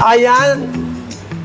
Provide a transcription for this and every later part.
Ayan.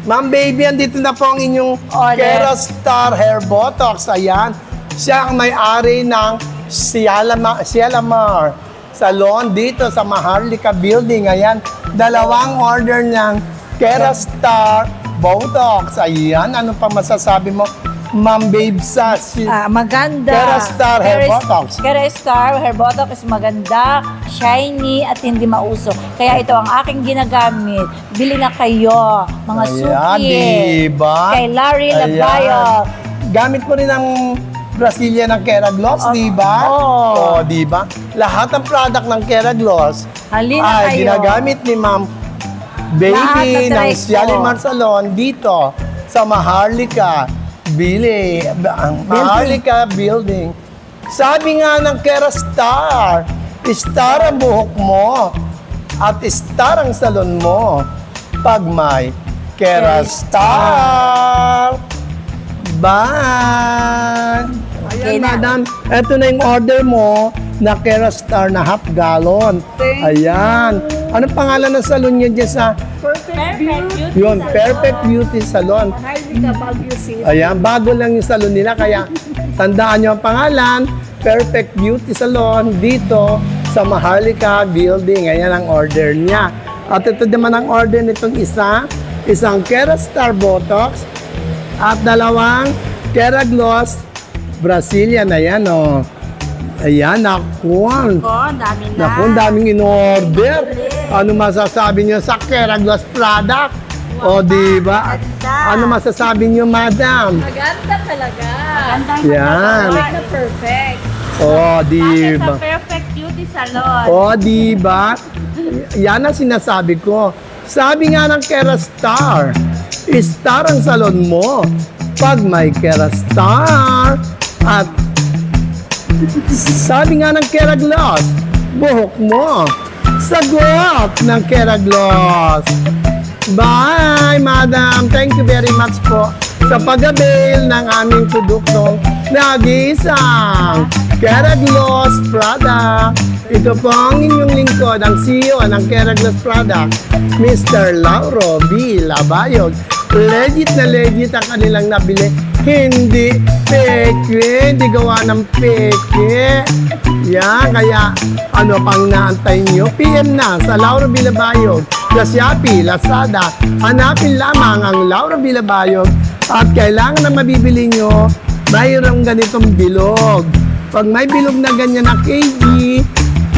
Ma'am Baby, andito na po ang inyong Kerastar Hair Botox. Ayan. Siya ang may-ari ng Cialamar Salon dito sa Maharlika Building. Ayan. Dalawang order ng Kerastar Botox. Ayan. Ano pa masasabi mo, Ma'am Babe, sa maganda. Kerastar Hair Botox. Kerastar Hair Botox is maganda, shiny, at hindi mauso. Kaya ito ang aking ginagamit. Bili na kayo, mga suki. Diba? Kay Larry Labayo. Gamit mo rin ang Brazilian ng Keragloss, diba? Oo. Diba? Lahat ng product ng Keragloss Halina ay kayo. ginagamit ni Ma'am Baby ng Cialamar Salon dito sa Maharlika Maharlika Building. Sabi nga ng Kerastar, star ang buhok mo at star ang salon mo pag may Kerastar. Bye! Ayan, madam. Ito na yung order mo na Kerastar na half gallon. Ayan. Anong pangalan ng salon niyo dyan sa... Perfect Beauty Yun, Perfect Beauty Salon. Ayan, bago lang yung salon nila. Kaya tandaan nyo ang pangalan, Perfect Beauty Salon dito sa Maharlika Building. Ayan ang order niya. At ito naman ang order nitong isang Kerastar Botox at dalawang Keragloss Brazilian. Ayan, o. Ayan, naku. Naku, ang daming in-order. Ano masasabi niyo sa Keragloss product? O, diba? Ano masasabi niyo, madam? Maganda talaga. Yan. Maganda, perfect. O, diba? Sa Perfect Beauty Salon. O, diba? Yan ang sinasabi ko. Sabi nga ng Kerastar, star ang salon mo pag may Kerastar. At sabi nga ng Keragloss, buhok mo sagot ng Keragloss. Bye, madam. Thank you very much po sa pag-avail ng aming produktong nag-iisang Keragloss product. Ito po ang inyong lingkod, ang CEO ng Keragloss product, Mr. Lauro B. Labayog. Legit na legit ang kanilang nabili. Hindi peke, hindi gawa ng peke. Yan, kaya ano pang naantay nyo? PM na sa Lauro B. Labayog, sa Shopee, Lazada. Hanapin lamang ang Lauro B. Labayog at kailangan na mabibili nyo, mayroong ganitong bilog. Pag may bilog na ganyan na KG,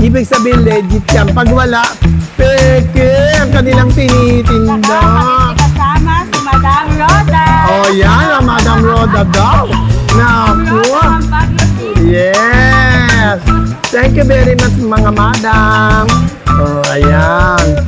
ibig sabihin legit yan. Pag wala, peke ang kanilang tinitinda. Kasama si Madam Roda. Oh, yan ang Madam Roda daw. Naku. Yes. Thank you very much, mga madam. Oh, ayan.